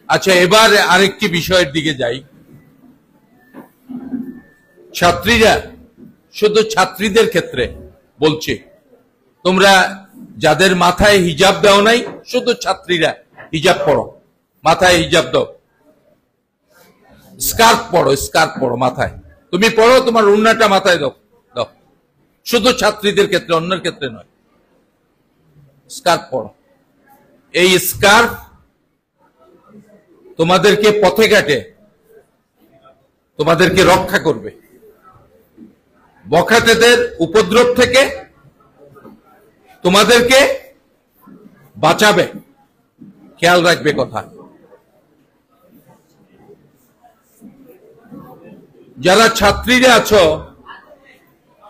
আচ্ছা, এবার আরেকটি বিষয়ের দিকে যাই। ছাত্রীরা, শুধু ছাত্রীদের ক্ষেত্রে বলছি, তোমরা যাদের মাথায় হিজাব দাও নাই, শুধু ছাত্রীরা হিজাব পড়ো, মাথায় হিজাব দাও, স্কার্ফ পড়ো মাথায়, তুমি পড়ো, তোমার উন্নাটা মাথায় দাও দাও, শুধু ছাত্রীদের ক্ষেত্রে, অন্যের ক্ষেত্রে নয়। স্কার্ফ পড়ো। এই স্কার্ফ তোমাদেরকে পথে ঘাটে তোমাদেরকে রক্ষা করবে বখাটেদের উপদ্রব থেকে, তোমাদেরকে বাঁচাবে। খেয়াল রাখবে কথা। যারা ছাত্রীরা আছো,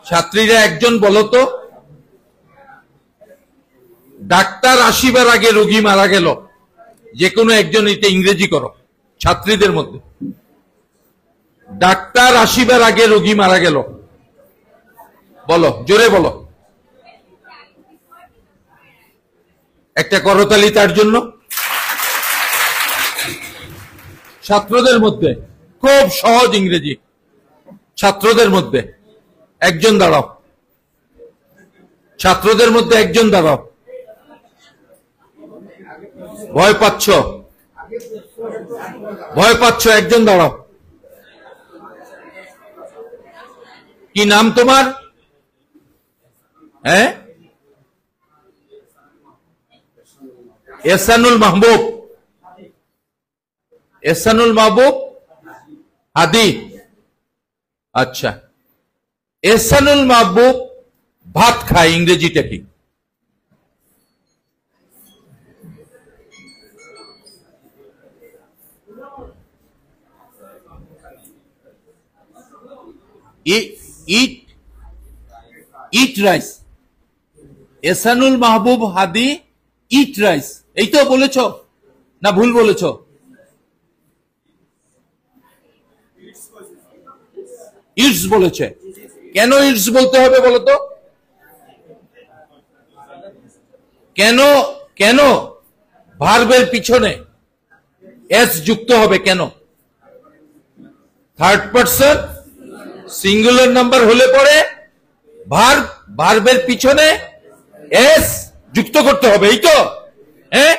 ছাত্রীরা একজন বলো তো, ডাক্তার আসিবার আগে রোগী মারা গেল, যে কোনো একজন এটা ইংরেজি করো ছাত্রীদের মধ্যে। ডাক্তার আসিবার আগে রোগী মারা গেল, বলো, জোরে বলো। একটা করতালি তার জন্য। ছাত্রদের মধ্যে খুব সহজ ইংরেজি। ছাত্রদের মধ্যে একজন দাঁড়াও, ছাত্রদের মধ্যে একজন দাঁড়াও। ভয় পাচ্ছ, একজন দাঁড়াও। কি নাম তোমার? হ্যাঁ, এহসানুল মাহবুব। এহসানুল মাহবুব হাদি। আচ্ছা, এহসানুল মাহবুব ভাত খায়, ইংরেজিটা কি? Eat rice. Ehsanul Mahbub Hadi eat rice, এই তো বলেছ না ভুল বলেছ? ইটস বলেছে। কেন ইটস বলতে হবে বলতো? কেন ভার্বের পিছনে এস যুক্ত হবে কেন? থার্ড পারসন সিঙ্গুলার নাম্বার হলে পরে ভার্বের পিছনে এস যুক্ত করতে হবে, এই তো? হ্যাঁ।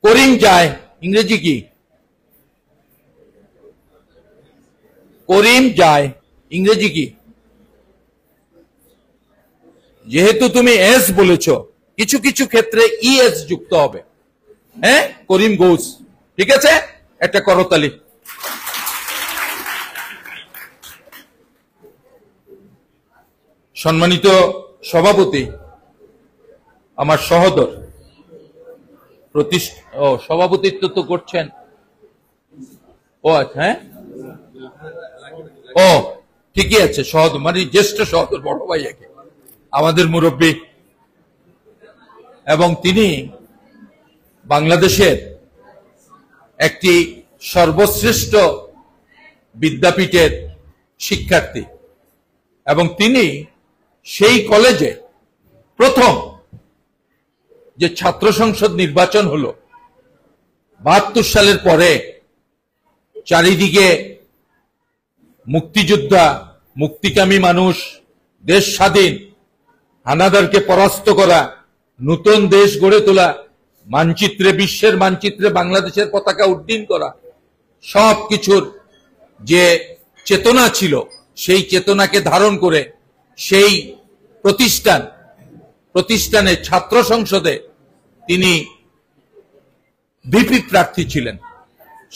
করিম যায়, ইংরেজি কি? করিম যায়, ইংরেজি কি? যেহেতু তুমি এস বলেছ, কিছু কিছু ক্ষেত্রে ইএস যুক্ত হবে। হ্যাঁ, করিম গোস। ঠিক আছে, একটা করতালি। সম্মানিত সভাপতি, আমার সহোদর, সভাপতিত্ব তো করছেন। ও আচ্ছা, হ্যাঁ, ও ঠিকই আছে, সহোদর মানে জ্যেষ্ঠ সহোদর, বড় ভাই একে, আমাদের মুরব্বী, এবং তিনি বাংলাদেশের একটি সর্বশ্রেষ্ঠ বিদ্যাপীঠের শিক্ষার্থী, এবং তিনি সেই কলেজে প্রথম যে ছাত্র সংসদ নির্বাচন হলো ৭২ সালের পরে, চারিদিকে মুক্তিযোদ্ধা, মুক্তিকামী মানুষ, দেশ স্বাধীন, হানাদারকে পরাস্ত করা, নতুন দেশ গড়ে তোলা, মানচিত্রে, বিশ্বের মানচিত্রে বাংলাদেশের পতাকা উড্ডীন করা, সবকিছুর যে চেতনা ছিল, সেই চেতনাকে ধারণ করে সেই প্রতিষ্ঠানে ছাত্র সংসদে তিনি ভিপি প্রার্থী ছিলেন।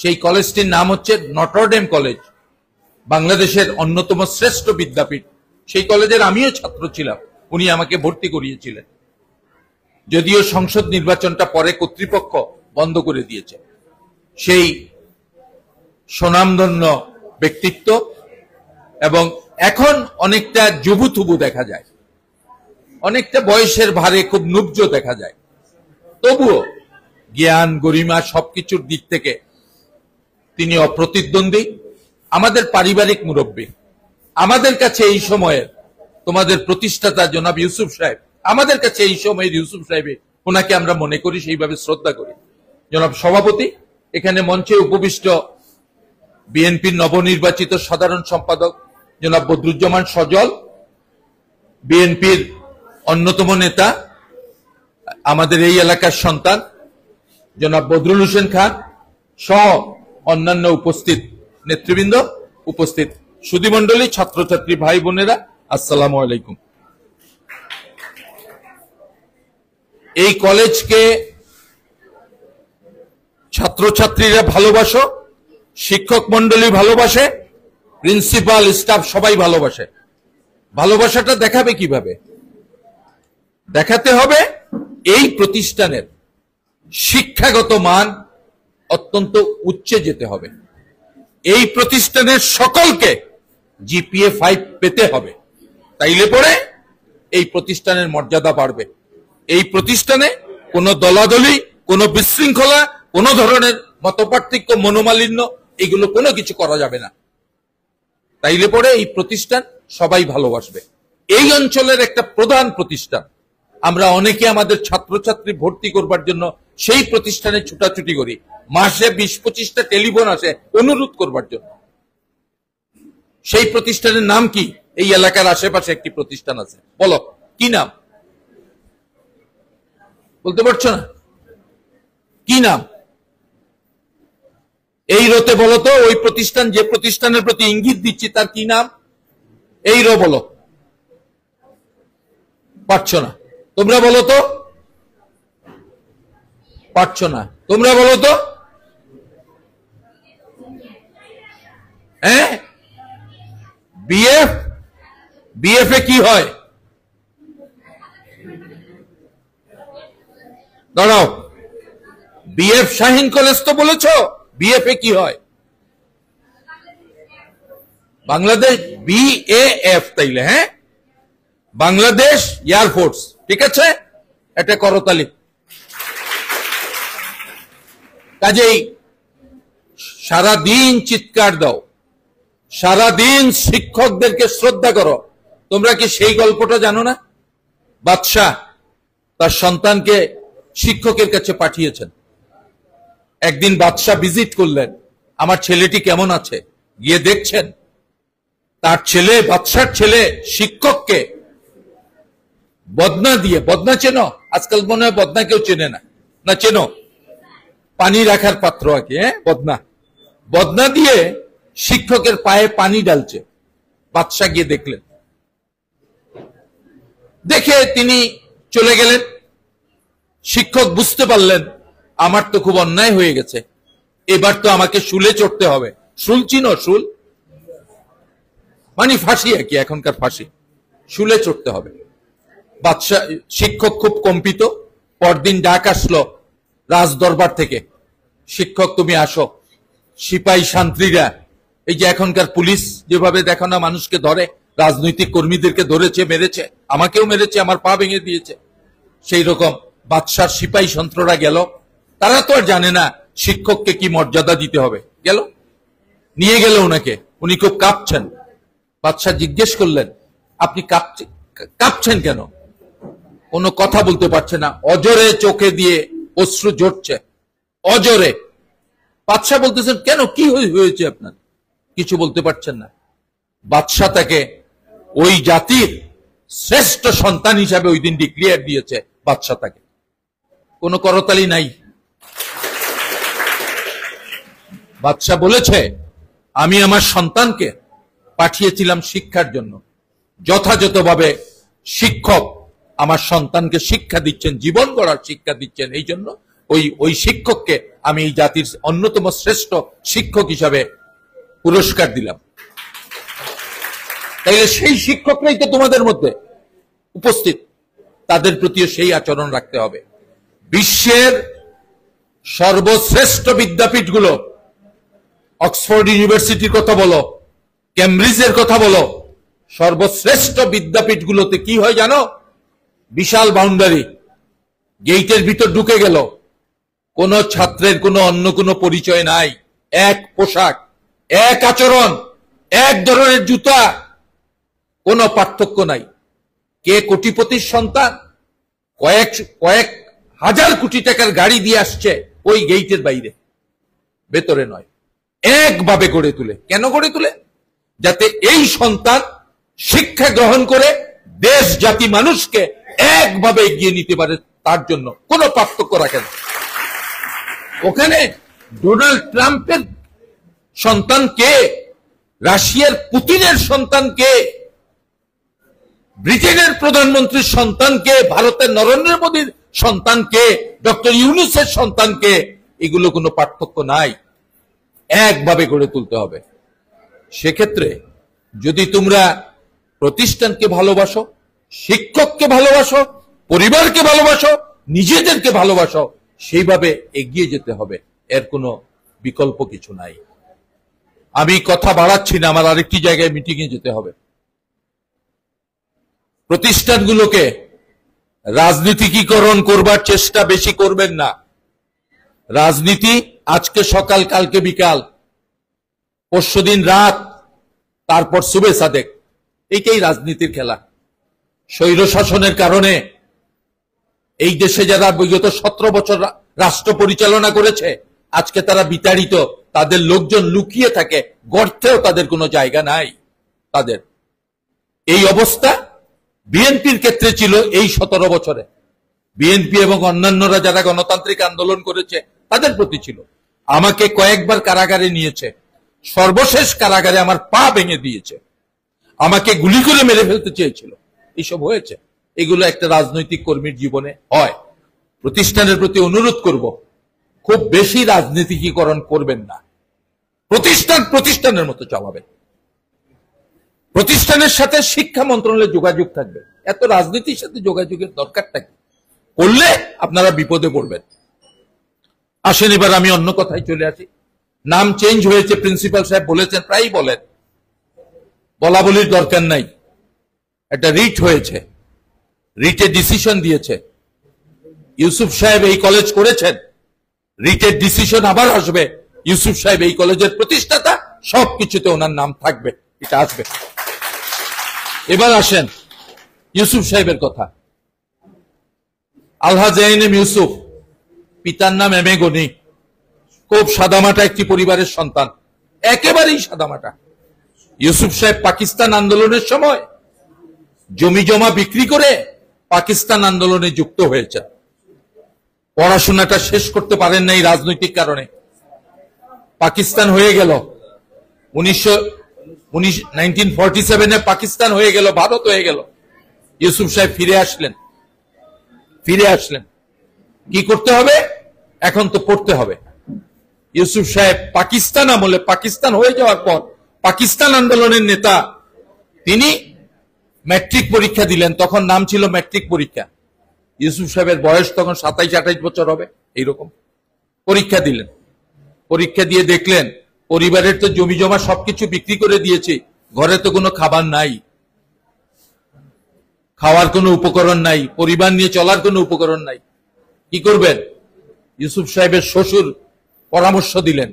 সেই কলেজটির নাম হচ্ছে নটরডেম কলেজ, বাংলাদেশের অন্যতম শ্রেষ্ঠ বিদ্যাপীঠ। সেই কলেজের আমিও ছাত্র ছিলাম, উনি আমাকে ভর্তি করিয়েছিলেন, যদিও সংসদ নির্বাচনটা পরে কর্তৃপক্ষ বন্ধ করে দিয়েছে। সেই স্বনামধন্য ব্যক্তিত্ব, এবং এখন অনেকটা জুবুথুবু দেখা যায়, অনেকটা বয়সের ভারে খুব নুব্জ দেখা যায়, তবুও জ্ঞান, গরিমা সবকিছুর দিক থেকে তিনি অপ্রতিদ্বন্দ্বী, আমাদের পারিবারিক মুরব্বী। আমাদের কাছে এই সময়ের তোমাদের প্রতিষ্ঠাতা জনাব ইউসুফ সাহেব, আমাদের কাছে এই সময়ের ইউসুফ সাহেব, ওনাকে আমরা মনে করি, সেইভাবে শ্রদ্ধা করি। জনাব সভাপতি, এখানে মঞ্চে উপবিষ্ট বিএনপির নবনির্বাচিত সাধারণ সম্পাদক জনাব বদরুজ্জামান সজল, বিএনপির অন্যতম নেতা, আমাদের এই এলাকার সন্তান জনাব বদরুল হোসেন খান সহ অন্যান্য উপস্থিত নেতৃবৃন্দ, উপস্থিত সুধীমণ্ডলী, ছাত্রছাত্রী ভাই বোনেরা, আসসালামু আলাইকুম। এই কলেজকে ছাত্রছাত্রীরা ভালোবাসো, শিক্ষক মন্ডলী ভালোবাসে, প্রিন্সিপাল স্টাফ সবাই ভালোবাসে। ভালোবাসাটা দেখাবে কিভাবে? দেখাতে হবে এই প্রতিষ্ঠানের শিক্ষাগত মান অত্যন্ত উচ্চে যেতে হবে। এই প্রতিষ্ঠানের সকলকে জিপিএ 5 পেতে হবে, তাইলে পরে এই প্রতিষ্ঠানের মর্যাদা বাড়বে। এই প্রতিষ্ঠানে কোনো দলাদলি, কোনো বিশৃঙ্খলা, কোনো ধরনের মতপার্থক্য, মনোমালিন্য, এগুলো কোনো কিছু করা যাবে না। তাইলে পরে এই প্রতিষ্ঠান সবাই ভালোবাসবে। এই অঞ্চলের একটা প্রধান প্রতিষ্ঠান। আমরা অনেকে আমাদের ছাত্রছাত্রী ভর্তি করবার জন্য সেই প্রতিষ্ঠানে ছুটাছুটি করি, মাসে 20-25টা টেলিফোন আসে অনুরোধ করবার জন্য। সেই প্রতিষ্ঠানের নাম কি? এই এলাকার আশেপাশে একটি প্রতিষ্ঠান আছে, বলো কি নাম? বলতে পারছো না? কি নাম? এই রতে বলো তো, ওই প্রতিষ্ঠান, যে প্রতিষ্ঠানের প্রতি ইঙ্গিত দিচ্ছি, তার কি নাম? এই রো বলো। পারছো না? তোমরা বলো তো। পারছো না? তোমরা বলো তো। হ্যাঁ, বিএফ। বিএফ এ কি হয়? দাঁড়াও, বিএফ শাহিন কলেজ তো বলেছো, বিএফ এ কি হয়? বাংলাদেশ বিএএফ, তাইলে হ্যাঁ, বাংলাদেশ এয়ারফোর্স। ঠিক আছে, এটা করতালি। কাজেই সারাদিন চিৎকার দাও, সারাদিন শিক্ষকদেরকে শ্রদ্ধা করো। তোমরা কি সেই গল্পটা জানো না? বাদশাহ তার সন্তানকে শিক্ষকের কাছে পাঠিয়েছেন। একদিন বাদশাহ ভিজিট করলেন, আমার ছেলেটি কেমন আছে, গিয়ে দেখছেন তার ছেলে, বাদশার ছেলে, শিক্ষককে বদনা দিয়ে, বদনা চেনো? আজকাল মনে হয় বদনা কেউ চেনে না। না চেনো? পানি রাখার পাত্র আর কি, হ্যাঁ, বদনা। বদনা দিয়ে শিক্ষকের পায়ে পানি ঢালছে। বাদশাহ গিয়ে দেখলেন, দেখে তিনি চলে গেলেন। শিক্ষক বুঝতে পারলেন আমার তো খুব অন্যায় হয়ে গেছে, এবার তো আমাকে শুলে চড়তে হবে। শুল চিনো? শুল মানে ফাঁসি আর কি, এখনকার ফাঁসি। শুলে চড়তে হবে। বাদশাহ, শিক্ষক খুব কম্পিত। পরদিন ডাক আসলো রাজ দরবার থেকে, শিক্ষক তুমি আসো। সিপাহী শান্ত্রীরা, এই যে এখনকার পুলিশ যেভাবে দেখো না মানুষকে ধরে, রাজনৈতিক কর্মীদেরকে ধরেছে, মেরেছে, আমাকেও মেরেছে, আমার পা ভেঙে দিয়েছে, সেই রকম বাদশার সিপাহী সন্ত্ররা গেল। তারা তো আর জানে না শিক্ষককে কি মর্যাদা দিতে হবে। গেল, নিয়ে গেল ওনাকে। উনি খুব কাঁপছেন। বাদশাহ জিজ্ঞেস করলেন, আপনি কাঁপছেন কেন? কোনো কথা বলতে পারছে না, অজরে চোখে দিয়ে অশ্রু ঝরছে, অজরে। বাদশাহ বলতেছেন, কেন, কি হয়েছে আপনার? কিছু বলতে পারছেন না। বাদশাহ তাকে ওই জাতির শ্রেষ্ঠ সন্তান হিসাবে ওই দিন ডিক্লেয়ার দিয়েছে। বাদশাহ তাকে, কোনো করতালি নাই। বাদশাহ বলেছে, আমি আমার সন্তানকে পাঠিয়েছিলাম শিক্ষার জন্য, যথাযথভাবে শিক্ষক আমার সন্তানকে শিক্ষা দিচ্ছেন, জীবন গড়ার শিক্ষা দিচ্ছেন, এই জন্য ওই শিক্ষককে আমি এই জাতির অন্যতম শ্রেষ্ঠ শিক্ষক হিসাবে পুরস্কার দিলাম। তাইলে সেই শিক্ষকরাই তো তোমাদের মধ্যে উপস্থিত, তাদের প্রতিও সেই আচরণ রাখতে হবে। বিশ্বের সর্বশ্রেষ্ঠ বিদ্যাপীঠগুলো, অক্সফোর্ড ইউনিভার্সিটির কথা বলো, কেমব্রিজের কথা বলো, সর্বশ্রেষ্ঠ বিদ্যাপীঠগুলোতে কি হয় জানো? বিশাল বাউন্ডারি, গেইটের ভিতর ঢুকে গেল, কোন ছাত্রের কোনো অন্য কোনো পরিচয় নাই, এক পোশাক, এক আচরণ, এক ধরনের জুতা, কোনো পার্থক্য নাই। কে কোটিপতির সন্তান, কয়েক হাজার কোটি টাকার গাড়ি দিয়ে আসছে, ওই গেইটের বাইরে, ভেতরে নয়। একভাবে গড়ে তুলে, কেন গড়ে তুলে? যাতে এই সন্তান শিক্ষা গ্রহণ করে দেশ জাতি মানুষকে একভাবে এগিয়ে নিতে পারে, তার জন্য কোনো পার্থক্য রাখে না। ওখানে ডোনাল্ড ট্রাম্পের সন্তান কে, রাশিয়ার পুতিনের সন্তান কে, ব্রিটেনের প্রধানমন্ত্রীর সন্তান কে, ভারতের নরেন্দ্র মোদীর সন্তান কে, ডক্টর ইউনূসের সন্তান কে, এগুলো কোনো পার্থক্য নাই, একভাবে গড়ে তুলতে হবে। সেক্ষেত্রে যদি তোমরা প্রতিষ্ঠানকে ভালোবাসো, শিক্ষককে ভালোবাসো, পরিবারকে ভালোবাসো, নিজেদেরকে ভালোবাসো, সেইভাবে এগিয়ে যেতে হবে, এর কোনো বিকল্প কিছু নাই। আমি কথা বাড়াচ্ছি না, আমার আরেকটি জায়গায় মিটিং এ যেতে হবে। প্রতিষ্ঠানগুলোকে রাজনীতিকীকরণ করবার চেষ্টা বেশি করবেন না। রাজনীতি আজকে সকাল, কালকে বিকাল, পরশুদিন রাত, তারপর সুবে সাদেক, এইটাই রাজনীতির খেলা। স্বৈর শাসনের কারণে এই দেশে যারা বিগত 17 বছর রাষ্ট্র পরিচালনা করেছে, আজকে তারা বিতাড়িত, তাদের লোকজন লুকিয়ে থাকে, গর্তেও তাদের কোনো জায়গা নাই। তাদের এই অবস্থা বিএনপির ক্ষেত্রে ছিল এই 17 বছরে। বিএনপি এবং অন্যান্যরা যারা গণতান্ত্রিক আন্দোলন করেছে তাদের প্রতি ছিল। আমাকে কয়েকবার কারাগারে নিয়েছে, সর্বশেষ কারাগারে আমার পা ভেঙে দিয়েছে, আমাকে গুলি করে মেরে ফেলতে চেয়েছিল, এইসব হয়েছে। এগুলো একটা রাজনৈতিক কর্মীর জীবনে হয়। প্রতিষ্ঠানের প্রতি অনুরোধ করব, খুব বেশি রাজনীতিকীকরণ করবেন না। প্রতিষ্ঠানের মতো চালাবেন। প্রতিষ্ঠানের সাথে শিক্ষা মন্ত্রণালয়ের যোগাযোগ থাকবে, এত রাজনীতির সাথে যোগাযোগের দরকারটা কি? করলে আপনারা বিপদে পড়বেন। আসেন এবার আমি অন্য কথায় চলে আসি। নাম চেঞ্জ হয়েছে, প্রিন্সিপাল সাহেব বলেছেন, প্রায়ই বলেন, বলা বলির দরকার নাই। একটা রিট হয়েছে, রিটে ডিসিশন দিয়েছে। ইউসুফ সাহেব এই কলেজ করেছেন, রিটের ডিসিশন আবার আসবে, ইউসুফ সাহেব এই কলেজের প্রতিষ্ঠাতা, সবকিছুতে ওনার নাম থাকবে, এটা আসবে। এবার আসেন ইউসুফ সাহেবের কথা। আলহাজ এএনএম ইউসুফ, পিতার নাম এম এ গনি, খুব সাদামাটা একটি পরিবারের সন্তান, একেবারেই সাদামাটা। ইউসুফ সাহেব পাকিস্তান আন্দোলনের সময় জমি জমা বিক্রি করে পাকিস্তান আন্দোলনে যুক্ত হয়েছে। পড়াশোনাটা শেষ করতে পারেন নাই রাজনৈতিক কারণে, পাকিস্তান হয়ে গেল। 1947 পাকিস্তান হয়ে গেল, ভারত হয়ে গেল। ইউসুফ সাহেব ফিরে আসলেন। কি করতে হবে? এখন তো পড়তে হবে। ইউসুফ সাহেব পাকিস্তান আমলে, পাকিস্তান হয়ে যাওয়ার পর পাকিস্তান আন্দোলনের নেতা, তিনি ম্যাট্রিক পরীক্ষা দিলেন, তখন নাম ছিল ম্যাট্রিক পরীক্ষা। ইউসুফ সাহেবের বয়স তখন 27-28 বছর হবে, এইরকম। পরীক্ষা দিলেন, পরীক্ষা দিয়ে দেখলেন পরিবারের তো জমি জমা সবকিছু বিক্রি করে দিয়েছে, ঘরে তো কোনো খাবার নাই, খাওয়ার কোনো উপকরণ নাই, পরিবার নিয়ে চলার কোনো উপকরণ নাই। কি করবেন? ইউসুফ সাহেবের শ্বশুর পরামর্শ দিলেন,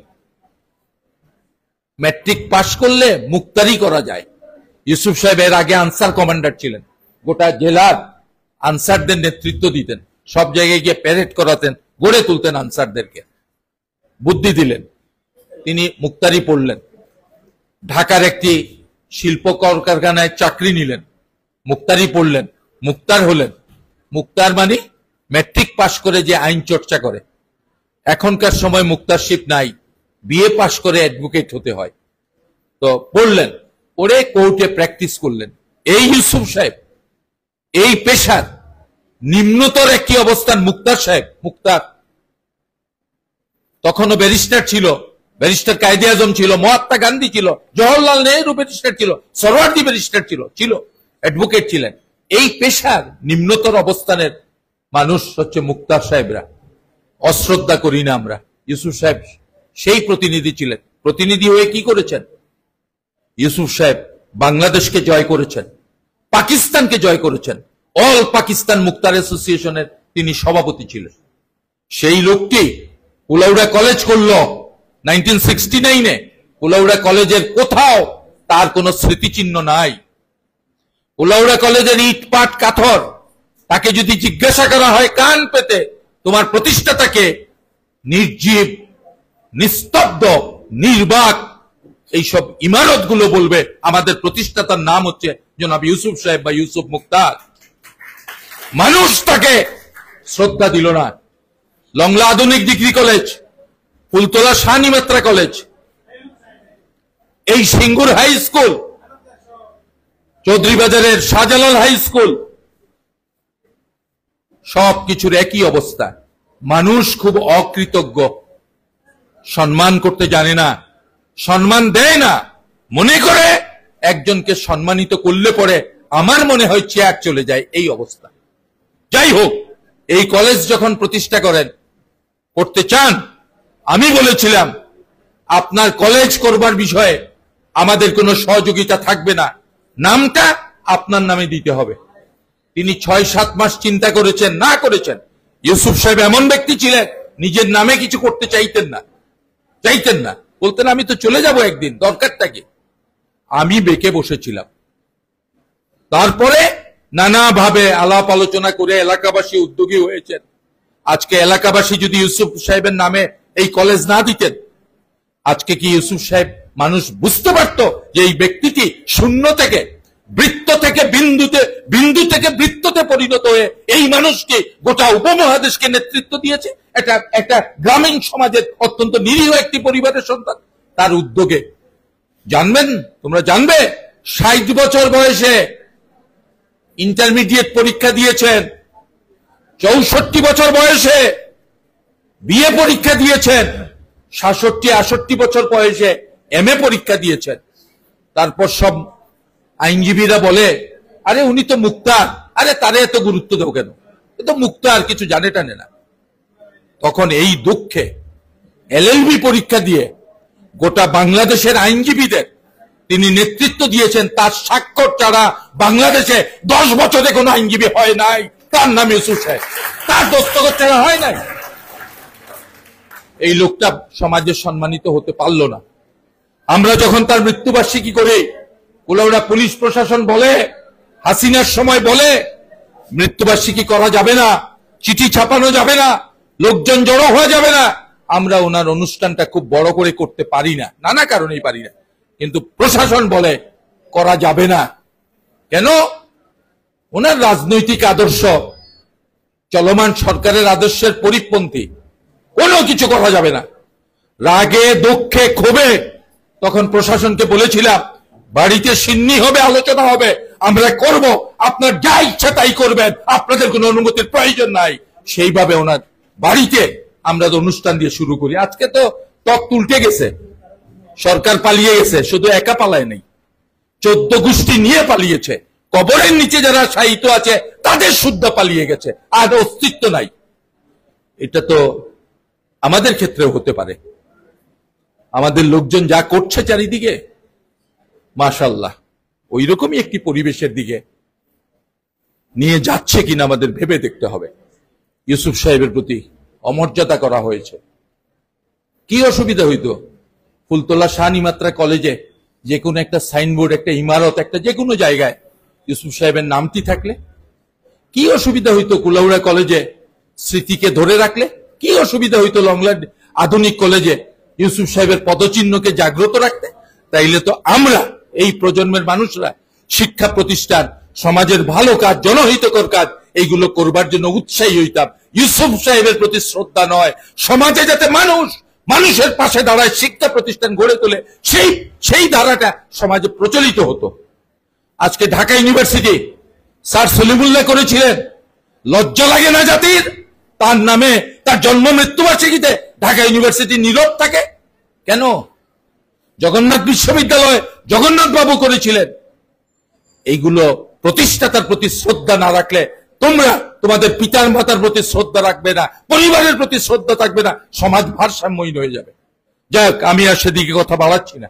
ম্যাট্রিক পাশ করলে মুক্তারি করা যায়। ইউসুফ সাহেব এর আগে আনসার কমান্ডার ছিলেন, গোটা জেলার আনসারদের নেতৃত্ব দিতেন, সব জায়গায় গিয়ে প্যারেড করাতেন, গড়ে তুলতেন আনসারদেরকে। বুদ্ধি দিলেন, তিনি মুক্তারি পড়লেন, ঢাকার একটি শিল্প কলকারখানায় চাকরি নিলেন, মুক্তারি পড়লেন, মুক্তার হলেন। মুক্তার মানে ম্যাট্রিক পাশ করে যে আইন চর্চা করে। এখনকার সময় মুক্তারশিপ নাই, বিএ পাশ করে অ্যাডভোকেট হতে হয়। তো পড়লেন, পড়ে কোর্টে প্র্যাকটিস করলেন। এই ইউসুফ সাহেব এই পেশার নিম্নতর একটি অবস্থান। মুক্তার সাহেব, মুক্তার তখনও ব্যারিস্টার ছিল, ব্যারিস্টার কায়েদে আজম ছিল, মহাত্মা গান্ধী ছিল, জওহরলাল নেহরু ব্যারিস্টার ছিল, সরওয়ার্দী ব্যারিস্টার ছিল, অ্যাডভোকেট ছিলেন। এই পেশার নিম্নতর অবস্থানের মানুষ হচ্ছে মুক্তার সাহেবরা। অশ্রদ্ধা করি না আমরা। ইউসুফ সাহেব সেই প্রতিনিধি ছিলেন। প্রতিনিধি হয়ে কি করেছেন? ইউসুফ সাহেব বাংলাদেশকে জয় করেছেন, পাকিস্তানকে জয় করেছেন। অল পাকিস্তান মুক্তার অ্যাসোসিয়েশনের তিনি সভাপতি ছিলেন। সেই লোকটি কুলাউড়া কলেজ করল 1969-এ। কুলাউড়া কলেজের কোথাও তার কোনো স্মৃতিচিহ্ন নাই। কুলাউড়া কলেজের ইট পাট কাঠর, তাকে যদি জিজ্ঞাসা করা হয় কান পেতে তোমার প্রতিষ্ঠাতাকে, নির্জীব, নিস্তব্ধ, নির্বাক এইসব ইমারতগুলো বলবে আমাদের প্রতিষ্ঠাতার নাম হচ্ছে জনাব ইউসুফ সাহেব বা ইউসুফ মুখতার। মানুষ তাকে শ্রদ্ধা দিল না। লংলা আধুনিক ডিগ্রি কলেজ, ফুলতলা শাহনিমাত্রা কলেজ, এই সিঙ্গুর হাই স্কুল, চৌধুরী বাজারের শাহজালাল হাই স্কুল, সবকিছুর একই অবস্থা। মানুষ খুব অকৃতজ্ঞ, সম্মান করতে জানে না, সম্মান দেয় না, মনে করে একজনকে সম্মানিত করলে পরে আমার মনে হয় চেয়ার চলে যায়, এই অবস্থা। যাই হোক, এই কলেজ যখন প্রতিষ্ঠা করতে চান, আমি বলেছিলাম আপনার কলেজ করবার বিষয়ে আমাদের কোনো সহযোগিতা থাকবে না, নামটা আপনার নামে দিতে হবে। তিনি 6-7 মাস চিন্তা করেছেন, না করেছেন। ইউসুফ সাহেব এমন ব্যক্তি ছিলেন, নিজের নামে কিছু করতে চাইতেন না, বলতেন আমি তো চলে যাব একদিন, দরকারটা কি। আমি বেঁকে বসেছিলাম। তারপরে নানাভাবে আলাপ আলোচনা করে এলাকাবাসী উদ্যোগী হয়েছেন। আজকে এলাকাবাসী যদি ইউসুফ সাহেবের নামে এই কলেজ না দিতেন, আজকে কি ইউসুফ সাহেব মানুষ বুঝতে পারত যে এই ব্যক্তিটি শূন্য থেকে বৃত্ত থেকে বিন্দু থেকে বৃত্ততে পরিণত হয়ে এই মানুষকে গোটা উপমহাদেশকে নেতৃত্ব দিয়েছে। একটা গ্রামীণ সমাজের অত্যন্ত নিরীহ একটি পরিবারের সন্তান, তার উদ্যোগে। তোমরা জানবে 60 বছর বয়সে ইন্টারমিডিয়েট পরীক্ষা দিয়েছেন, 64 বছর বয়সে বিএ পরীক্ষা দিয়েছেন, 66-68 বছর বয়সে এমএ পরীক্ষা দিয়েছেন। তারপর সব আইনজীবীরা বলে, আরে উনি তো মুক্তার, আরে তারে এত গুরুত্ব দাও কেন, এ তো মুক্তার, কিছু জানে টানে না। তখন এই দুঃখে এলএলবি পরীক্ষা দিয়ে গোটা বাংলাদেশের আইনজীবীদের তিনি নেতৃত্ব দিয়েছেন। তার স্বাক্ষর ছাড়া বাংলাদেশে 10 বছরে কোনো আইনজীবী হয় নাই, তার নাম ইউসুফ সাহেব, তার দস্তখত ছাড়া হয় নাই। এই লোকটা সমাজে সম্মানিত হতে পারল না। আমরা যখন তার মৃত্যুবার্ষিকী করি, কুলাউড়া পুলিশ প্রশাসন বলে, হাসিনার সময় বলে মৃত্যুবার্ষিকী করা যাবে না, চিঠি ছাপানো যাবে না, লোকজন জড়ো হওয়া যাবে না। আমরা ওনার অনুষ্ঠানটা খুব বড় করে করতে পারি না, নানা কারণেই পারি না, কিন্তু প্রশাসন বলে করা যাবে না। কেন? ওনার রাজনৈতিক আদর্শ চলমান সরকারের আদর্শের পরিপন্থী, কোনো কিছু করা যাবে না। রাগে দুঃখে ক্ষোভে তখন প্রশাসনকে বলেছিলাম, বাড়িতে সিন্নি হবে, আলোচনা হবে, আমরা করব, আপনার যা ইচ্ছা তাই করবেন, আপনাদের কোনো অনুমতির প্রয়োজন নাই। সেইভাবে ওনার বাড়িতে আমরা অনুষ্ঠান দিয়ে শুরু করি। আজকে তো তক উল্টে গেছে, সরকার পালিয়ে গেছে, শুধু একা পালায় নেই, 14 গোষ্ঠী নিয়ে পালিয়েছে। কবরের নিচে যারা শায়িত আছে তাদের শুদ্ধ পালিয়ে গেছে, আর অস্তিত্ব নাই। এটা তো আমাদের ক্ষেত্রেও হতে পারে। আমাদের লোকজন যা করছে চারিদিকে, মাশাআল্লাহ, ওই রকমই একটি পরিবেশের দিকে নিয়ে যাচ্ছে কিনা আমাদের ভেবে দেখতে হবে। ইউসুফ সাহেবের প্রতি অমর্যাদা করা হয়েছে। কি অসুবিধা হইতো ফুলতলা শাহনিমাত্রা কলেজে যে কোনো একটা সাইনবোর্ড, একটা ইমারত, একটা যে কোনো জায়গায় ইউসুফ সাহেবের নামটি থাকলে? কি অসুবিধা হইতো কুলাউড়া কলেজে স্মৃতিকে ধরে রাখলে? কি অসুবিধা হইতো লংলা আধুনিক কলেজে ইউসুফ সাহেবের পদচিহ্নকে জাগ্রত রাখতে? তাইলে তো আমরা এই প্রজন্মের মানুষরা শিক্ষা প্রতিষ্ঠান, সমাজের ভালো কাজ, জনহিতকর কাজ, এইগুলো করবার জন্য উৎসাহী হইতাম। ইউসুফ সাহেবের প্রতি শ্রদ্ধা নয়, সমাজে যাতে মানুষের পাশে দাঁড়ায়, শিক্ষা প্রতিষ্ঠান গড়ে তোলে, সেই ধারাটা সমাজে প্রচলিত হতো। আজকে ঢাকা ইউনিভার্সিটি স্যার সলিমুল্লাহ করেছিলেন, লজ্জা লাগে না জাতির? তার নামে তার জন্ম মৃত্যুবার্ষিকীতে ঢাকা ইউনিভার্সিটি নীরব থাকে কেন? জগন্নাথ বিশ্ববিদ্যালয় জগন্নাথ বাবু করেছিলেন। এইগুলো প্রতিষ্ঠাতার প্রতি শ্রদ্ধা না রাখলে তোমরা তোমাদের পিতার মাতার প্রতি শ্রদ্ধা রাখবে না, পরিবারের প্রতি শ্রদ্ধা থাকবে না, সমাজ ভারসাম্যহীন হয়ে যাবে। যাক, আমি আর সেদিকে কথা বাড়াচ্ছি না।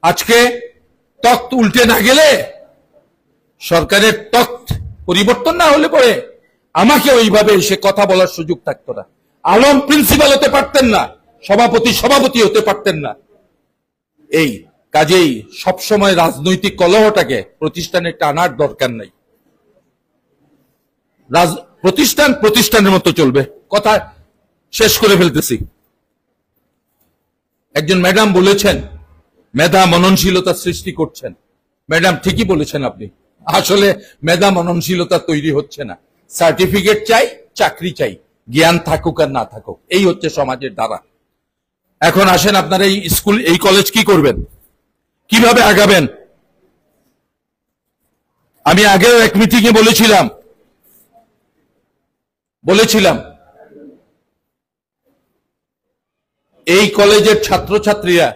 আজকে তখ্ত উল্টে না গেলে, সরকারের তখ্ত পরিবর্তন না হলে পরে আমাকে ওইভাবে এসে কথা বলার সুযোগ থাকতো না। আলম প্রিন্সিপাল হতে পারতেন না, সভাপতি হতে পারতেন না। এই কাজেই সবসময় রাজনৈতিক কলহটাকে প্রতিষ্ঠানে টানার দরকার নাই। প্রতিষ্ঠানের মতো চলবে। কথা শেষ করে ফেলতেছি। একজন ম্যাডাম বলেছেন মেধা মননশীলতা সৃষ্টি করছেন। ম্যাডাম ঠিকই বলেছেন আপনি, আসলে মেধা মননশীলতা তৈরি হচ্ছে না। সার্টিফিকেট চাই, চাকরি চাই, জ্ঞান থাকুক আর না থাকুক, এই হচ্ছে সমাজের ধারা। এখন আসেন আপনারা এই স্কুল, এই কলেজ কি করবেন, কিভাবে আগাবেন? আমি আগেও এক মিটিংয়ে বলেছিলাম এই কলেজের ছাত্রছাত্রীরা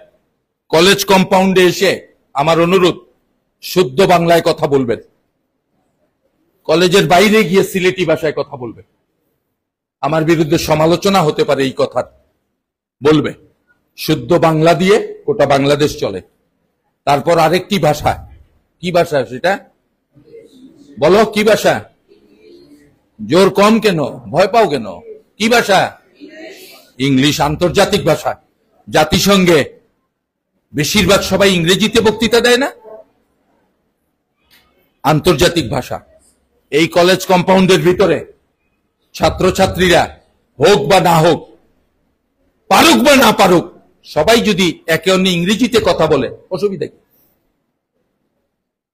কলেজ কম্পাউন্ডে এসে আমার অনুরোধ শুদ্ধ বাংলায় কথা বলবেন, কলেজের বাইরে গিয়ে সিলেটি ভাষায় কথা বলবে। আমার বিরুদ্ধে সমালোচনা হতে পারে, এই কথা বলবে শুদ্ধ বাংলা দিয়ে গোটা বাংলাদেশ চলে। তারপর আরেকটি ভাষা, কি ভাষা সেটা বলো, কি ভাষা? জোর কম কেন, ভয় পাও কেন? কি ভাষা? ইংলিশ। আন্তর্জাতিক ভাষা। জাতিসংঘে বেশিরভাগ সবাই ইংরেজিতে বক্তৃতা দেয় না? আন্তর্জাতিক ভাষা। এই কলেজ কম্পাউন্ডের ভিতরে ছাত্রছাত্রীরা হোক বা না হোক, পারুক বা না পারুক, সবাই যদি একে অন্য ইংরেজিতে কথা বলে অসুবিধা কি?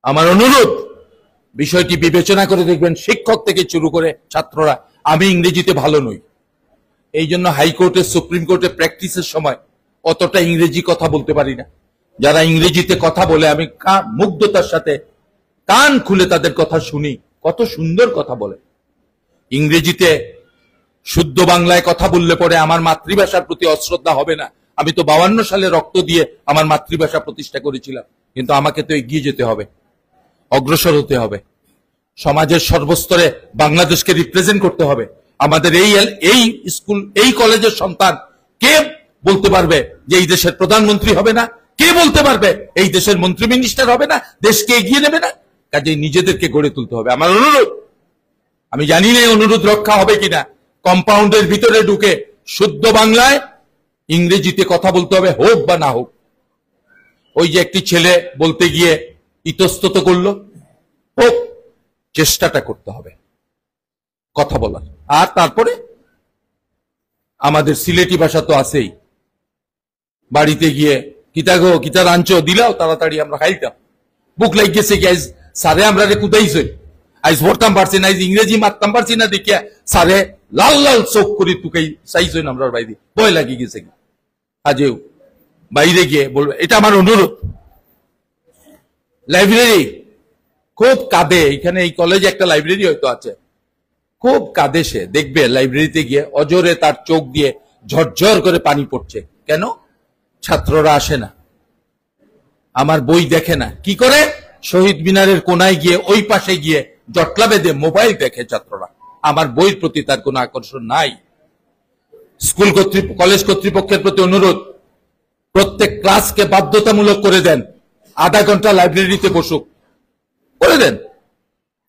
আমার অনুরোধ বিষয়টি বিবেচনা করে দেখবেন, শিক্ষক থেকে শুরু করে ছাত্ররা। আমি ইংরেজিতে ভালো নই, এই জন্য হাইকোর্টে, সুপ্রিম কোর্টে প্র্যাকটিসের সময় অতটা ইংরেজি কথা বলতে পারি না। যারা ইংরেজিতে কথা বলে আমি মুগ্ধতার সাথে কান খুলে তাদের কথা শুনি, কত সুন্দর কথা বলে। ইংরেজিতে শুদ্ধ বাংলায় কথা বললে পরে আমার মাতৃভাষার প্রতি অশ্রদ্ধা হবে না। আমি তো 52 সালে রক্ত দিয়ে আমার মাতৃভাষা প্রতিষ্ঠা করেছিলাম, কিন্তু আমাকে তো এগিয়ে যেতে হবে, অগ্রসর হতে হবে, সমাজের সর্বস্তরে বাংলাদেশকে রিপ্রেজেন্ট করতে হবে। আমাদের এই স্কুল, এই কলেজের সন্তান কে বলতে পারবে যে এই দেশের প্রধানমন্ত্রী হবে না? কে বলতে পারবে এই দেশের মন্ত্রী মিনিস্টার হবে না, দেশকে এগিয়ে নেবে না? কাজে নিজেদেরকে গড়ে তুলতে হবে। আমার অনুরোধ, আমি জানি না এই অনুরোধ রক্ষা হবে কিনা, কম্পাউন্ডের ভিতরে ঢুকে শুদ্ধ বাংলায় ইংরেজিতে কথা বলতে হবে, হোক বা না হোক। ওই যে একটি ছেলে বলতে গিয়ে ইতস্তত করলো, হোক, চেষ্টাটা করতে হবে কথা বলার। আর তারপরে আমাদের সিলেটি ভাষা তো আছেই, বাড়িতে গিয়ে কিতা গো কিতা রাঞ্চ দিলাও, তাড়াতাড়ি আমরা খাইতাম। বুক লাগ গেছে কি আজ সারে আমরা রে কুদাইছে, আজ ভরতাম পারছি না, আজ ইংরেজি মারতাম পারছি না, দেখিয়া সারে লাল লাল চোখ করে তুকাই চাইছেন আমরা বাইরে, ভয় লাগি গেছে কি। আজও বাইরে গিয়ে বলবে, এটা আমার অনুরোধ। লাইব্রেরি খুব কাঁদে, এখানে এই কলেজে একটা লাইব্রেরি হয়তো আছে, খুব কাঁদে সে, দেখবে লাইব্রেরিতে গিয়ে অজরে তার চোখ দিয়ে ঝরঝর করে পানি পড়ছে। কেন? ছাত্ররা আসে না, আমার বই দেখে না। কি করে? শহীদ মিনারের কোনায় গিয়ে, ওই পাশে গিয়ে জটলা বেঁধে মোবাইল দেখে ছাত্ররা। আমার বইয়ের প্রতি তার কোনো আকর্ষণ নাই। স্কুল কলেজ কর্তৃপক্ষের প্রতি অনুরোধ, প্রত্যেক ক্লাসকে বাধ্যতামূলক করে দেন আধা ঘন্টা লাইব্রেরিতে বসুক, করে দেন।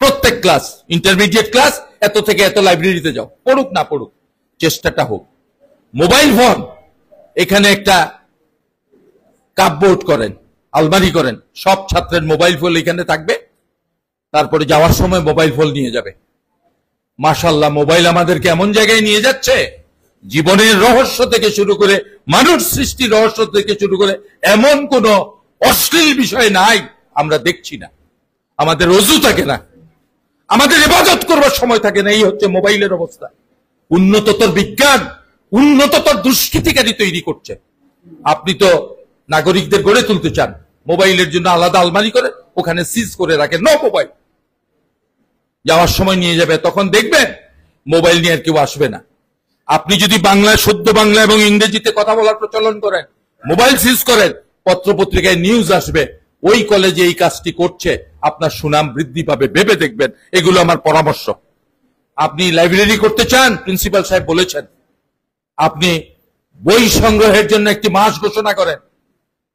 প্রত্যেক ক্লাস, ইন্টারমিডিয়েট ক্লাস এত থেকে এত লাইব্রেরিতে যাও, পড়ুক না পড়ুক, চেষ্টাটা হোক। মোবাইল ফোন, এখানে একটা কাপবোর্ড করেন, আলমারি করেন, সব ছাত্রের মোবাইল ফোন এখানে থাকবে, তারপরে যাওয়ার সময় মোবাইল ফোন নিয়ে যাবে। মাশাআল্লাহ, মোবাইল আমাদেরকে এমন জায়গায় নিয়ে যাচ্ছে, জীবনের রহস্য থেকে শুরু করে, মানুষ সৃষ্টির রহস্য থেকে শুরু করে এমন কোন অশ্লীল বিষয় নাই আমরা দেখছি না। আমাদের অজু থাকে না, আমাদের ইবাদত করবার সময় থাকে না, এই হচ্ছে মোবাইলের অবস্থা। উন্নততর বিজ্ঞান, উন্নততর দুষ্কৃতিকারী তৈরি করছে। আপনি তো নাগরিকদের গড়ে তুলতে চান, মোবাইলের জন্য আলাদা আলমারি করে ওখানে সিজ করে রাখেন, নো মোবাইল। যাওয়ার সময় নিয়ে যাবে, তখন দেখবেন মোবাইল নিয়ে আর কেউ আসবে না। আপনি যদি বাংলায়, শুদ্ধ বাংলা এবং ইংরেজিতে কথা বলার প্রচলন করেন, মোবাইল সিজ করেন, পত্রপত্রিকায় নিউজ আসবে ওই কলেজে এই কাজটি করছে, আপনার সুনাম বৃদ্ধি পাবে, ভেবে দেখবেন। এগুলো আমার পরামর্শ। আপনি লাইব্রেরি করতে চান, প্রিন্সিপাল সাহেব বলেছেন, আপনি বই সংগ্রহের জন্য একটি মাস ঘোষণা করেন,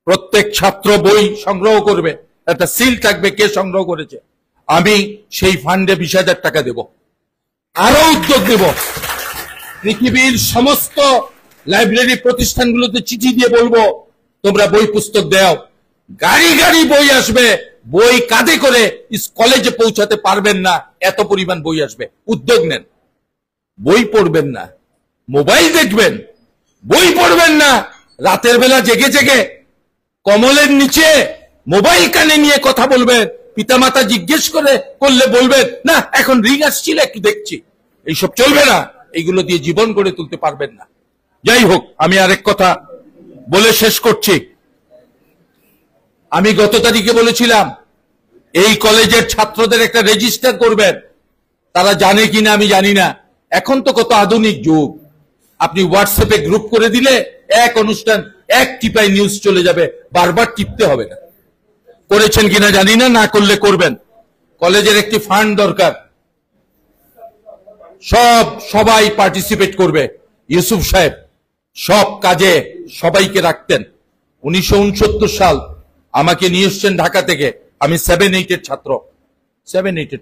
প্রত্যেক ছাত্র বই সংগ্রহ করবে, একটা সিল থাকবে কে সংগ্রহ করেছে। আমি সেই ফান্ডে 20,000 টাকা দেব। আরো উদ্যোগ দেব, পৃথিবীর সমস্ত লাইব্রেরি প্রতিষ্ঠানগুলোতে চিঠি দিয়ে বলবো, তোমরা বই পুস্তক দাও, গাড়ি গাড়ি বই আসবে। বই কাঁধে করে কলেজে পৌঁছাতে পারবেন না, এত পরিমাণ বই আসবে। উদ্যোগ নেন, বই পড়বেন না, মোবাইল দেখবেন, বই পড়বেন না, রাতের বেলা জেগে জেগে কমলের নিচে মোবাইল কানে নিয়ে কথা বলবেন, পিতামাতা জিজ্ঞেস করলে বলবেন না এখন রিং আসছিল একটু দেখছি। এইসব চলবে না, এইগুলো দিয়ে জীবন গড়ে তুলতে পারবেন না। যাই হোক, আমি আরেক কথা বলে শেষ করছি। আমি গত তারিখে বলেছিলাম এই কলেজের ছাত্রদের একটা রেজিস্টার করবেন। তারা জানে কিনা আমি জানি না, এখন তো কত আধুনিক যুগ, আপনি হোয়াটসঅ্যাপে গ্রুপ করে দিলে এক অনুষ্ঠান এক টিপাই নিউজ চলে যাবে, বারবার টিপতে হবে না। করেছেন কিনা জানি না, না করলে করবেন। কলেজের একটি ফান্ড দরকার, সবাই পার্টিসিপেট করবে। ইউসুফ সাহেব সব কাজে সবাইকে রাখতেন। 1969 সাল আমাকে নিয়ে এসছেন ঢাকা থেকে, আমি 7-8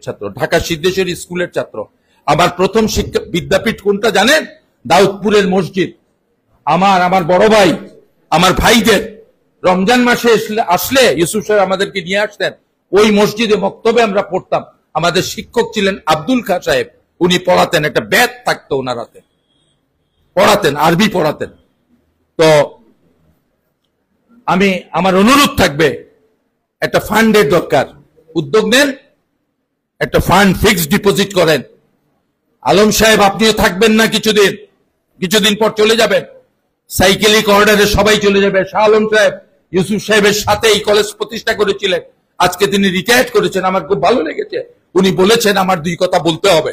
ছাত্র, ঢাকা সিদ্ধেশ্বরী স্কুলের ছাত্র। আমার প্রথম শিক্ষা বিদ্যাপীঠ কোনটা জানেন? দাউদপুরের মসজিদ। আমার বড় ভাই, আমার ভাইদের রমজান মাসে আসলে ইউসুফ সাহেব আমাদেরকে নিয়ে আসতেন, ওই মসজিদে মক্তবে আমরা পড়তাম। আমাদের শিক্ষক ছিলেন আব্দুল খা সাহেব, উনি পড়াতেন, একটা ব্যাত থাকতো ওনার হাতে, পড়াতেন, আরবি পড়াতেন। তো আমার অনুরোধ থাকবে, একটা ফান্ডের দরকার, উদ্যোগ নেন, একটা ফান্ড ফিক্সড ডিপোজিট করেন। আলম সাহেব আপনিও থাকবেন না কিছুদিন পর চলে যাবেন, সাইকেলিক অর্ডারে সবাই চলে যাবে। শাহ আলম সাহেব ইউসুফ সাহেবের সাথে এই কলেজ প্রতিষ্ঠা করেছিলেন, আজকে তিনি রিটায়ার্ড করেছেন। আমার খুব ভালো লেগেছে, উনি বলেছেন আমার দুই কথা বলতে হবে,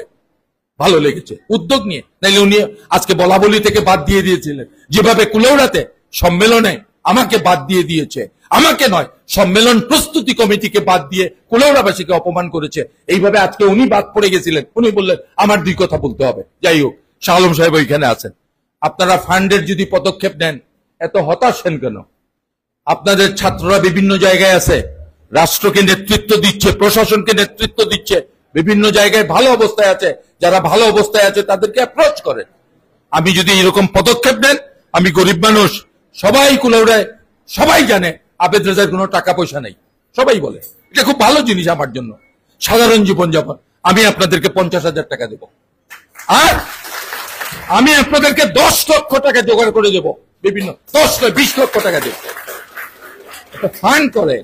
ভালো লেগেছে উদ্যোগ নিয়ে। নাইলে উনি আজকে বলা বলি থেকে বাদ দিয়ে দিয়েছিলেন, যেভাবে কুলৌড়াতে সম্মেলনে আমাকে বাদ দিয়ে দিয়েছে, আমাকে নয় সম্মেলন প্রস্তুতি কমিটিকে বাদ দিয়ে কুলৌড়াবাসীকে অপমান করেছে, এইভাবে আজকে উনি বাদ পড়ে গেছিলেন। উনি বললেন আমার দুই কথা বলতে হবে। যাই হোক, শাহ আলম সাহেব ওইখানে আছেন। আপনারা ফান্ডের যদি পদক্ষেপ নেন, এত হতাশ হেন কেন? আপনাদের ছাত্ররা বিভিন্ন জায়গায় আছে, রাষ্ট্রকে নেতৃত্ব দিচ্ছে, প্রশাসনকে নেতৃত্ব দিচ্ছে, বিভিন্ন জায়গায় ভালো অবস্থায় আছে। যারা ভালো অবস্থায় আছে তাদেরকে অ্যাপ্রোচ করেন। আমি যদি এরকম পদক্ষেপ নেন, আমি গরিব মানুষ, সবাই কুলাউড়ায় সবাই জানে আবেদ রেজার কোনো টাকা পয়সা নেই, সবাই বলে এটা খুব ভালো জিনিস আমার জন্য, সাধারণ জীবনযাপন। আমি আপনাদেরকে 50,000 টাকা দেব, আর আমি আপনাদেরকে 10 লক্ষ টাকা জোগাড় করে দেব, বিভিন্ন 20 লক্ষ টাকা দেব। ফান্ড করেন,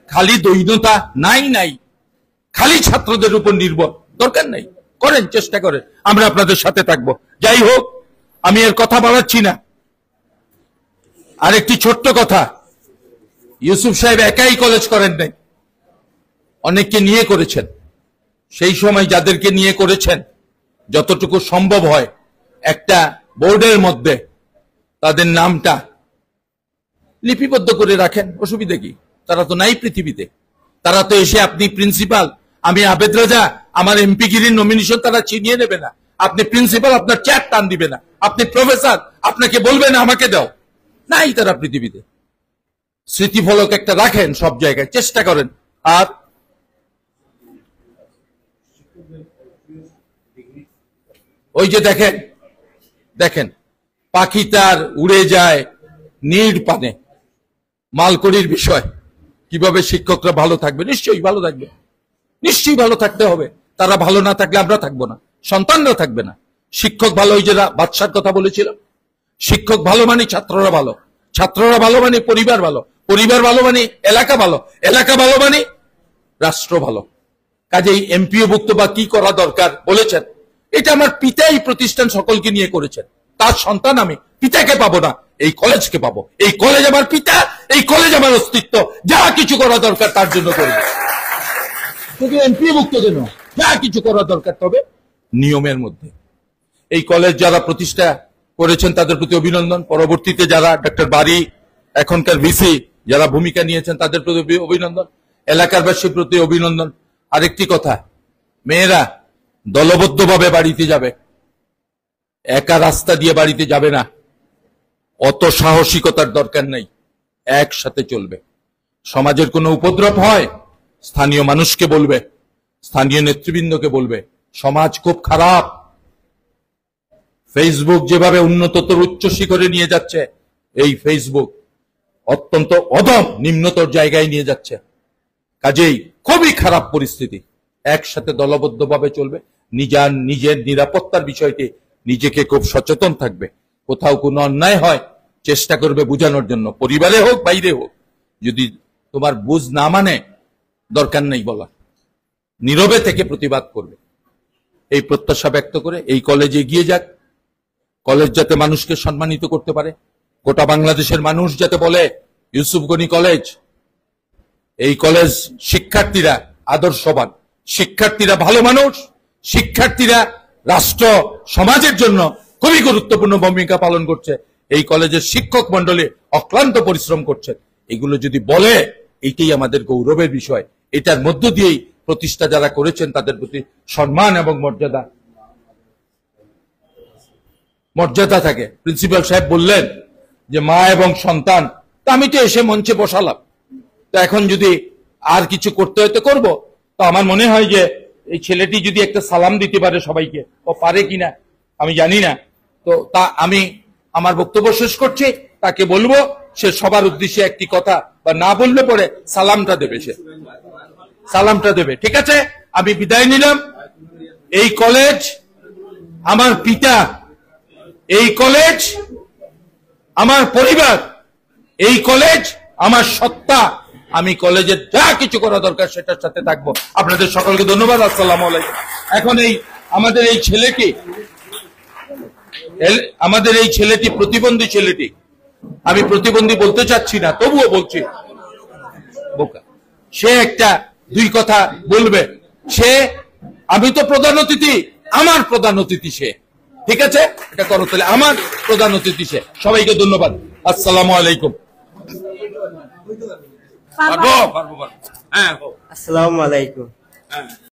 খালি দৈন্যতা নাই, খালি ছাত্রদের উপর নির্ভর দরকার নাই, করেন, চেষ্টা করেন, আমরা আপনাদের সাথে থাকবো। যাই হোক, আমি এর কথা বাড়াচ্ছি না। আরেকটি ছোট্ট কথা, ইউসুফ সাহেব একাই কলেজ করেন নাই, অনেককে নিয়ে করেছেন। সেই সময় যাদেরকে নিয়ে করেছেন, যতটুকু সম্ভব হয় একটা বোর্ডের মধ্যে তাদের নামটা লিপিবদ্ধ করে রাখেন, অসুবিধা কি? তারা তো নাই পৃথিবীতে, তারা তো এসে আপনি প্রিন্সিপাল, আমি আবেদ রাজা, আমার এমপি গিরির নমিনেশন তারা ছিনিয়ে নেবে না। আপনি প্রিন্সিপাল, আপনার চেয়ার টান দিবে না। আপনি প্রফেসর, আপনাকে বলবে না আমাকে দাও, নাই তারা পৃথিবীতে। স্মৃতিফলক একটা রাখেন সব জায়গায়, চেষ্টা করেন। আর ওই যে দেখেন পাখি তার উড়ে যায় নীড় পানে, মালকড়ির বিষয়, কিভাবে শিক্ষকরা ভালো থাকবে? নিশ্চয়ই ভালো থাকবে, নিশ্চয়ই ভালো থাকতে হবে। তারা ভালো না থাকলে আমরা থাকবো না, সন্তানরা থাকবে না। শিক্ষক ভালো, ওই যে বাদশার কথা বলেছিলাম, শিক্ষক ভালো মানে ছাত্ররা ভালো, ছাত্ররা ভালো মানে পরিবার ভালো, পরিবার ভালো মানে এলাকা ভালো, এলাকা ভালো মানে রাষ্ট্র ভালো। কাজেই এমপিও ভুক্ত বা কি করা দরকার বলেছেন, এটা আমার পিতাই প্রতিষ্ঠান সকলকে নিয়ে করেছেন, তার সন্তান আমি, পিতাকে পাবো না, এই কলেজকে পাবো। এই কলেজ আমার পিতা, এই কলেজ আমার অস্তিত্ব, যা কিছু করা দরকার তার জন্য করবো। শুধু এমপি ভুক্ত কেন, যা কিছু করা দরকার তবে নিয়মের মধ্যে। এই কলেজ যারা প্রতিষ্ঠা করেছেন তাদের প্রতি অভিনন্দন। পরবর্তীতে যারা ডক্টর বারী, এখনকার ভিসি যারা ভূমিকা নিয়েছেন তাদের প্রতি অভিনন্দন, এলাকারবাসীর প্রতি অভিনন্দন। আরেকটি কথা, মেয়েরা দলবদ্ধভাবে বাড়িতে যাবে, একা রাস্তা দিয়ে বাড়িতে যাবে না, অত সাহসিকতার দরকার নেই, একসাথে চলবে। সমাজের কোনো উপদ্রব হয় স্থানীয় মানুষকে বলবে, স্থানীয় নেতৃবৃন্দকে বলবে, সমাজ খুব খারাপ। ফেসবুক যেভাবে উন্নততর উচ্চ শিখরে নিয়ে যাচ্ছে, এই ফেসবুক অত্যন্ত অধম নিম্নতর জায়গায় নিয়ে যাচ্ছে। কাজেই খুবই খারাপ পরিস্থিতি, একসাথে দলবদ্ধভাবে চলবে। নিজের নিরাপত্তার বিষয়টি নিজেকে খুব সচেতন থাকবে, কোথাও কোনো অন্যায় হয় চেষ্টা করবে বোঝানোর জন্য, পরিবারে হোক বাইরে হোক। যদি তোমার বুঝ না মানে দরকার নেই বলা, নীরবে থেকে প্রতিবাদ করবে। এই প্রত্যাশা ব্যক্ত করে এই কলেজে এগিয়ে যাক, কলেজ যাতে মানুষকে সম্মানিত করতে পারে, গোটা বাংলাদেশের মানুষ যাতে বলে ইউসুফ গনি কলেজ, এই কলেজ শিক্ষার্থীরা আদর্শবান, শিক্ষার্থীরা ভালো মানুষ, শিক্ষার্থীরা রাষ্ট্র সমাজের জন্য খুবই গুরুত্বপূর্ণ ভূমিকা পালন করছে, এই কলেজের শিক্ষক মন্ডলী অক্লান্ত পরিশ্রম করছেন, এগুলো যদি বলে এইটাই আমাদের গৌরবের বিষয়। এটার মধ্য দিয়েই প্রতিষ্ঠা যারা করেছেন তাদের প্রতি সম্মান এবং মর্যাদা থাকে। প্রিন্সিপাল সাহেব বললেন যে মা এবং সন্তান, তা আমি তো এসে মঞ্চে বসালাম, তো এখন যদি আর কিছু করতে হয় তো করবো। তো আমার মনে হয় যে এই ছেলেটি যদি একটা সালাম দিতে পারে সবাইকে, ও পারে কিনা আমি জানি না, তো তা আমি আমার বক্তব্য শেষ করছি, তাকে বলবো সে সবার উদ্দেশ্যে একটি কথা, বা না বললে পরে সালামটা দেবে, সে সালামটা দেবে। ঠিক আছে, আমি বিদায় নিলাম। এই কলেজ আমার পিতা, এই কলেজ আমার পরিবার, এই কলেজ আমার সত্তা, আমি কলেজের যা কিছু করা দরকার সেটার সাথে থাকবো। আপনাদের সকলকে ধন্যবাদ। আসসালামু আলাইকুম। এখন এই আমাদের এই ছেলেটি প্রতিবন্ধী ছেলেটি, আমি প্রতিবন্ধী বলতে চাচ্ছি না, তবুও বলছি, বোকা, সে একটা দুই কথা বলবে। সে, আমি তো প্রধান অতিথি, আমার প্রধান অতিথি সে, ঠিক আছে, এটা করো তাহলে, আমার প্রধান অতিথি সে। সবাইকে ধন্যবাদ। আসসালামু আলাইকুম। পারবো। হ্যাঁ, আসসালামু আলাইকুম। হ্যাঁ।